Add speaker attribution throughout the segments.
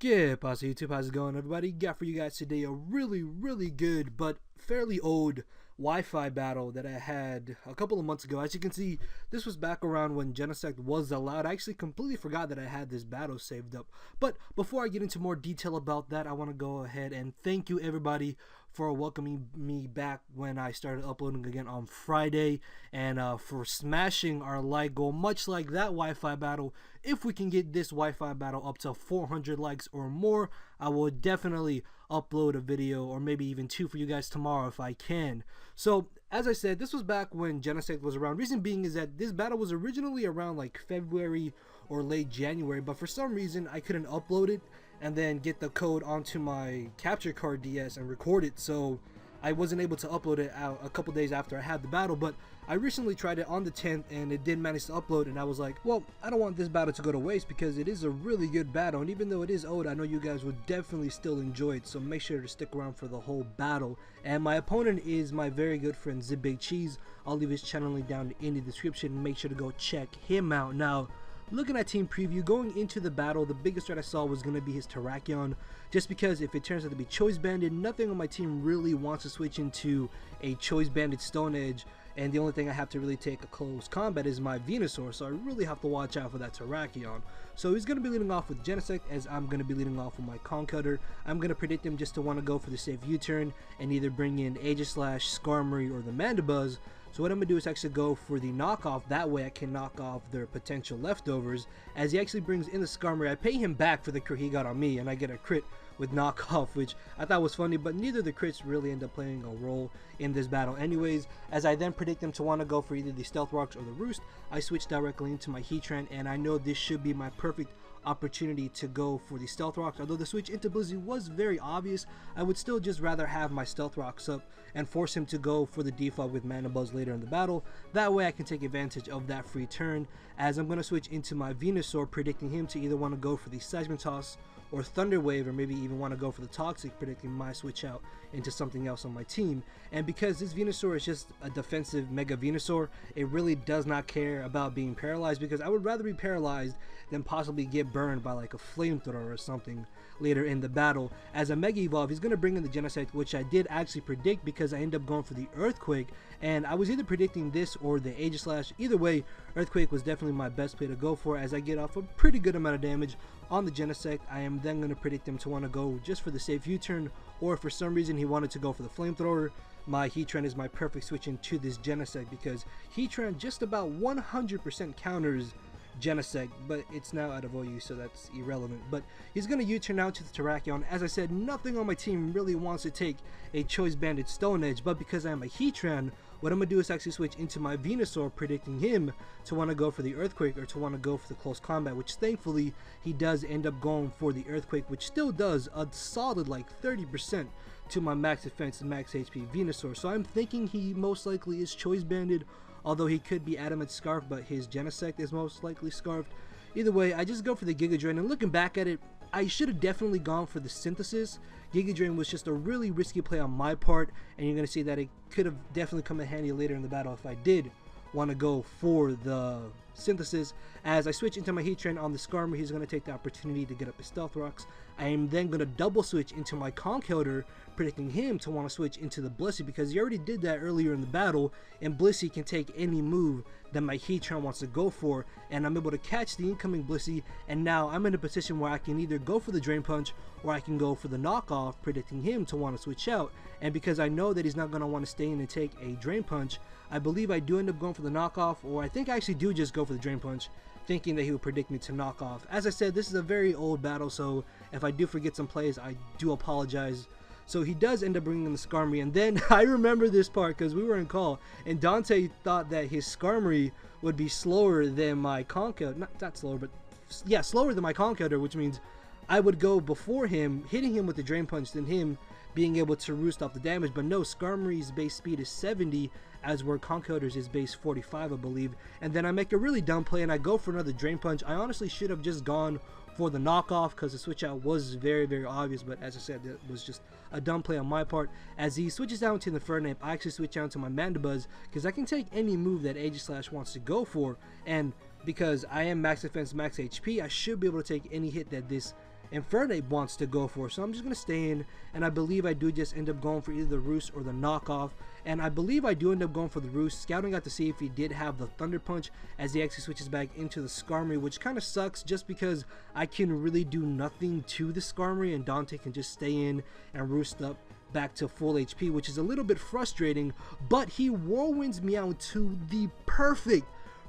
Speaker 1: Yeah, Posse YouTube, how's it going, everybody? Got for you guys today a really good but fairly old Wi-Fi battle that I had a couple of months ago. As you can see, this was back around when Genesect was allowed. I actually completely forgot that I had this battle saved up. But before I get into more detail about that, I want to go ahead and thank you everybody for welcoming me back when I started uploading again on Friday, and for smashing our like goal, much like that Wi-Fi battle. If we can get this Wi-Fi battle up to 400 likes or more, I will definitely upload a video, or maybe even two, for you guys tomorrow if I can. So as I said, this was back when Genesect was around. Reason being is that this battle was originally around like February or late January, but for some reason I couldn't upload it and then get the code onto my capture card DS and record it, so I wasn't able to upload it out a couple days after I had the battle. But I recently tried it on the 10th and it did manage to upload, and I was like, well, I don't want this battle to go to waste because it is a really good battle, and even though it is old, I know you guys would definitely still enjoy it, so make sure to stick around for the whole battle. And my opponent is my very good friend ZeBigCheese. I'll leave his channel link down in the description. Make sure to go check him out. Now, looking at team preview, going into the battle, the biggest threat I saw was going to be his Terrakion, just because if it turns out to be Choice Banded, nothing on my team really wants to switch into a Choice Banded Stone Edge, and the only thing I have to really take a close combat is my Venusaur, so I really have to watch out for that Terrakion. So he's going to be leading off with Genesect, as I'm going to be leading off with my Conkeldurr. I'm going to predict him just to want to go for the safe U-turn and either bring in Aegislash, Skarmory, or the Mandibuzz. So what I'm going to do is actually go for the knockoff. That way I can knock off their potential leftovers, as he actually brings in the Skarmory. I pay him back for the crit he got on me, and I get a crit with knockoff, which I thought was funny, but neither of the crits really end up playing a role in this battle anyways. As I then predict him to want to go for either the Stealth Rocks or the Roost, I switch directly into my Heatran, and I know this should be my perfect opportunity to go for the Stealth Rocks. Although the switch into Blissey was very obvious, I would still just rather have my Stealth Rocks up and force him to go for the default with Mandibuzz later in the battle. That way I can take advantage of that free turn, as I'm going to switch into my Venusaur, predicting him to either want to go for the Seismic Toss or Thunder Wave, or maybe even want to go for the Toxic, predicting my switch out into something else on my team. And because this Venusaur is just a defensive Mega Venusaur, it really does not care about being paralyzed, because I would rather be paralyzed than possibly get burned by like a Flamethrower or something later in the battle. As a Mega Evolve, he's going to bring in the Genesect, which I did actually predict because I ended up going for the Earthquake, and I was either predicting this or the Aegislash. Either way, Earthquake was definitely my best play to go for, as I get off a pretty good amount of damage on the Genesect. I am then going to predict him to want to go just for the safe U-turn, or if for some reason he wanted to go for the Flamethrower, my Heatran is my perfect switch into this Genesect, because Heatran just about 100% counters Genesect, but it's now out of OU, so that's irrelevant. But he's going to U-turn out to the Terrakion. As I said, nothing on my team really wants to take a Choice Banded Stone Edge, but because I am a Heatran, what I'm going to do is actually switch into my Venusaur, predicting him to want to go for the Earthquake or to want to go for the close combat, which thankfully he does end up going for the Earthquake, which still does a solid like 30% to my max defense and max HP Venusaur. So I'm thinking he most likely is Choice Banded, although he could be Adamant Scarf, but his Genesect is most likely Scarfed. Either way, I just go for the Giga Drain, and looking back at it, I should have definitely gone for the Synthesis. Giga Drain was just a really risky play on my part, and you're going to see that it could have definitely come in handy later in the battle if I did want to go for the Synthesis. As I switch into my Heatran on the Skarmory, he's going to take the opportunity to get up his Stealth Rocks. I am then going to double switch into my Conkeldurr, predicting him to want to switch into the Blissey, because he already did that earlier in the battle, and Blissey can take any move that my Heatran wants to go for, and I'm able to catch the incoming Blissey, and now I'm in a position where I can either go for the Drain Punch or I can go for the knockoff, predicting him to want to switch out. And because I know that he's not going to want to stay in and take a Drain Punch, I believe I do end up going for the knockoff, or I think I actually do just go for the Drain Punch, thinking that he would predict me to knock off. As I said, this is a very old battle, so if I do forget some plays, I do apologize. So he does end up bringing in the Skarmory, and then I remember this part because we were in call, and Dante thought that his Skarmory would be slower than my Conkeldurr. Not slower, but yeah, slower than my Conkeldurr, which means I would go before him, hitting him with the Drain Punch, than him being able to roost off the damage. But no, Skarmory's base speed is 70, as where Conkeldurr's is base 45, I believe. And then I make a really dumb play and I go for another Drain Punch. I honestly should have just gone for the knockoff because the switch out was very obvious, but as I said, it was just a dumb play on my part. As he switches down to the Infernape, I actually switch down to my Mandibuzz because I can take any move that Aegislash wants to go for, and because I am max defense, max HP, I should be able to take any hit that this Infernape wants to go for. So I'm just going to stay in, and I believe I do just end up going for either the Roost or the knockoff. And I believe I do end up going for the Roost, scouting out to see if he did have the Thunder Punch as he actually switches back into the Skarmory, which kind of sucks just because I can really do nothing to the Skarmory and Dante can just stay in and Roost up back to full HP, which is a little bit frustrating. But he Whirlwinds me out to the perfect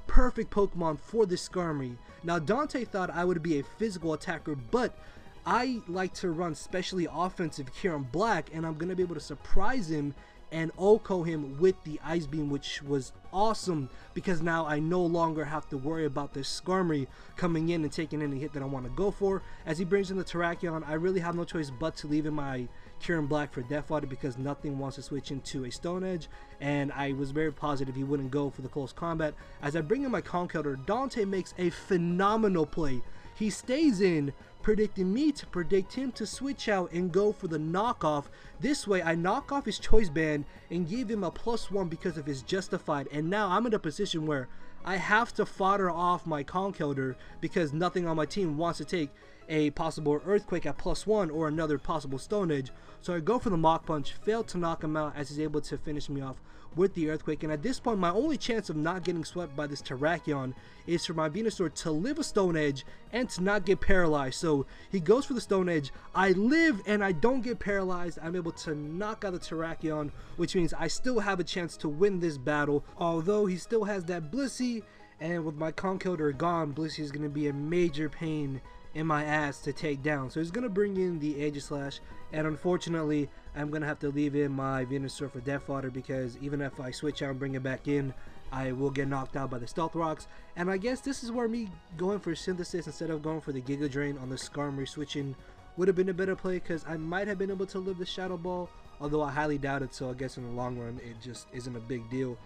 Speaker 1: Pokemon for this Skarmory. Now Dante thought I would be a physical attacker, but I like to run specially offensive here on Black, and I'm going to be able to surprise him and OHKO him with the Ice Beam, which was awesome because now I no longer have to worry about this Skarmory coming in and taking any hit that I want to go for. As he brings in the Terrakion, I really have no choice but to leave in my Kieran Black for Death Water because nothing wants to switch into a Stone Edge, and I was very positive he wouldn't go for the close combat. As I bring in my Conkeldurr, Dante makes a phenomenal play. He stays in, predicting me to predict him to switch out and go for the knockoff. This way I knock off his Choice Band and give him a +1 because of his Justified, and now I'm in a position where I have to fodder off my Conkeldurr because nothing on my team wants to take a possible Earthquake at +1 or another possible Stone Edge. So I go for the Mach Punch, fail to knock him out as he's able to finish me off with the Earthquake. And at this point, my only chance of not getting swept by this Terrakion is for my Venusaur to live a Stone Edge and to not get paralyzed. So he goes for the Stone Edge, I live and I don't get paralyzed. I'm able to knock out the Terrakion, which means I still have a chance to win this battle, although he still has that Blissey, and with my Conkeldurr gone, Blissey is going to be a major pain in my ass to take down. So he's going to bring in the Aegislash, and unfortunately I'm going to have to leave in my Venusaur for Death Water because even if I switch out and bring it back in, I will get knocked out by the Stealth Rocks. And I guess this is where me going for Synthesis instead of going for the Giga Drain on the Skarmory switching would have been a better play, because I might have been able to live the Shadow Ball, although I highly doubt it. So I guess in the long run it just isn't a big deal.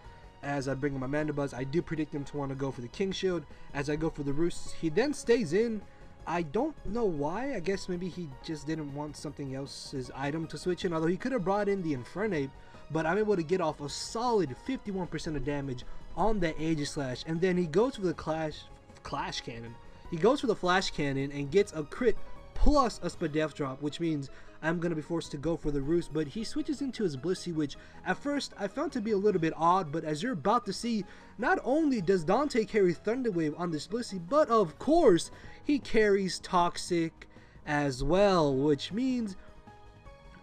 Speaker 1: As I bring in my Mandibuzz, I do predict him to want to go for the King Shield. As I go for the Roost, he then stays in. I don't know why. I guess maybe he just didn't want something else's item to switch in, although he could have brought in the Infernape, but I'm able to get off a solid 51% of damage on the Aegislash, and then he goes for the Clash Cannon. He goes for the Flash Cannon and gets a crit plus a Spadef drop, which means I'm going to be forced to go for the Roost, but he switches into his Blissey, which at first I found to be a little bit odd, but as you're about to see, not only does Dante carry Thunder Wave on this Blissey, but of course he carries Toxic as well, which means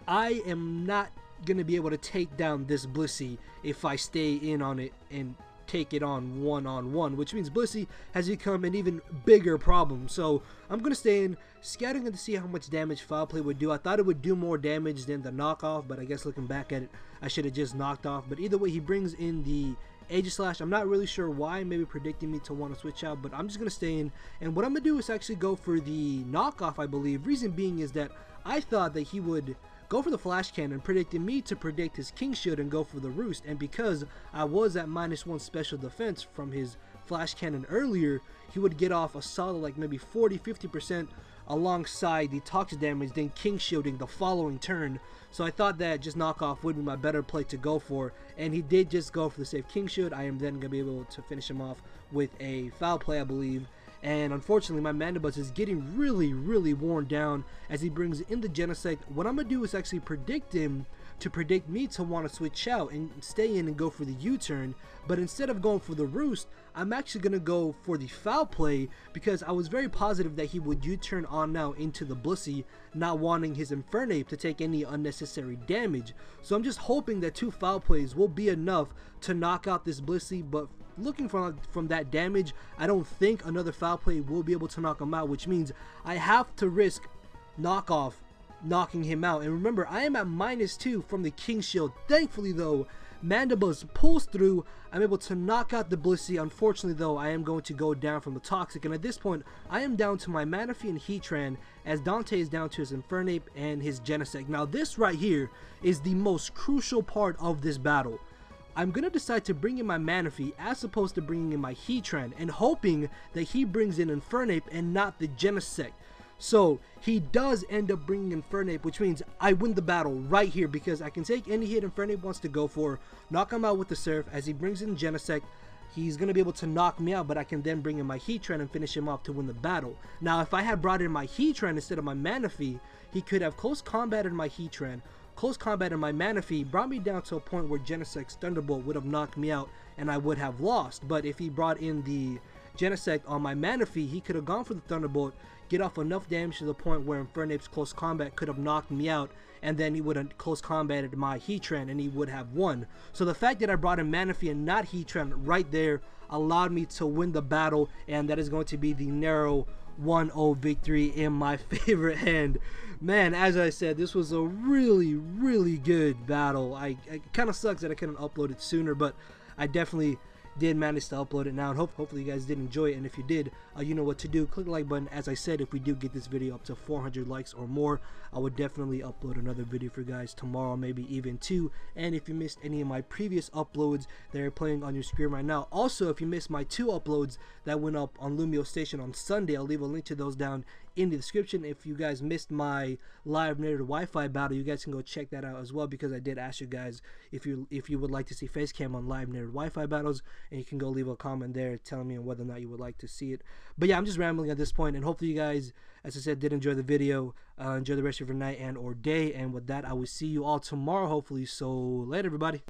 Speaker 1: I am not going to be able to take down this Blissey if I stay in on it and take it on one-on-one, which means Blissey has become an even bigger problem. So I'm going to stay in, scouting to see how much damage Foul Play would do. I thought it would do more damage than the knockoff, but I guess looking back at it, I should have just knocked off. But either way, he brings in the Aegislash. I'm not really sure why, maybe predicting me to want to switch out, but I'm just going to stay in. And what I'm going to do is actually go for the knockoff, I believe. Reason being is that I thought that he would go for the Flash Cannon, predicting me to predict his King Shield and go for the Roost. And because I was at -1 special defense from his Flash Cannon earlier, he would get off a solid like maybe 40-50% alongside the toxic damage, then King Shielding the following turn. So I thought that just knockoff would be my better play to go for, and he did just go for the safe King Shield. I am then going to be able to finish him off with a Foul Play, I believe. And unfortunately, my Mandibuzz is getting really worn down as he brings in the Genesect. What I'm going to do is actually predict him to predict me to want to switch out and stay in and go for the U-turn. But instead of going for the Roost, I'm actually going to go for the Foul Play because I was very positive that he would U-turn on now into the Blissey, not wanting his Infernape to take any unnecessary damage. So I'm just hoping that 2 Foul Plays will be enough to knock out this Blissey, but looking from that damage, I don't think another Foul Play will be able to knock him out, which means I have to risk knockoff knocking him out. And remember, I am at -2 from the King Shield. Thankfully though, Mandibuzz pulls through. I'm able to knock out the Blissey. Unfortunately though, I am going to go down from the Toxic, and at this point I am down to my Manaphy and Heatran, as Dante is down to his Infernape and his Genesect. Now this right here is the most crucial part of this battle. I'm going to decide to bring in my Manaphy as opposed to bringing in my Heatran, and hoping that he brings in Infernape and not the Genesect. So he does end up bringing Infernape, which means I win the battle right here because I can take any hit Infernape wants to go for, knock him out with the Surf as he brings in Genesect. he's going to be able to knock me out, but I can then bring in my Heatran and finish him off to win the battle. Now, if I had brought in my Heatran instead of my Manaphy, he could have close combated my Heatran, close combated my Manaphy, brought me down to a point where Genesect's Thunderbolt would have knocked me out and I would have lost. But if he brought in the Genesect on my Manaphy, he could have gone for the Thunderbolt, get off enough damage to the point where Infernape's close combat could have knocked me out, and then he would have close combated my Heatran and he would have won. So the fact that I brought in Manaphy and not Heatran right there allowed me to win the battle, and that is going to be the narrow 1-0 victory in my favorite hand. Man, as I said, this was a really, really good battle. It kind of sucks that I couldn't upload it sooner, but I definitely did manage to upload it now, and hopefully you guys did enjoy it. And if you did, you know what to do. Click the like button. As I said, if we do get this video up to 400 likes or more, I would definitely upload another video for you guys tomorrow, maybe even 2. And if you missed any of my previous uploads that are playing on your screen right now, also if you missed my 2 uploads that went up on Lumiose Station on Sunday, I'll leave a link to those down in the description. If you guys missed my live narrated Wi-Fi battle, you guys can go check that out as well, because I did ask you guys if you would like to see Facecam on live narrated Wi-Fi battles, and you can go leave a comment there telling me whether or not you would like to see it. But yeah, I'm just rambling at this point, and hopefully you guys, as I said, did enjoy the video. Enjoy the rest of your night and or day, and with that, I will see you all tomorrow hopefully. So later, everybody.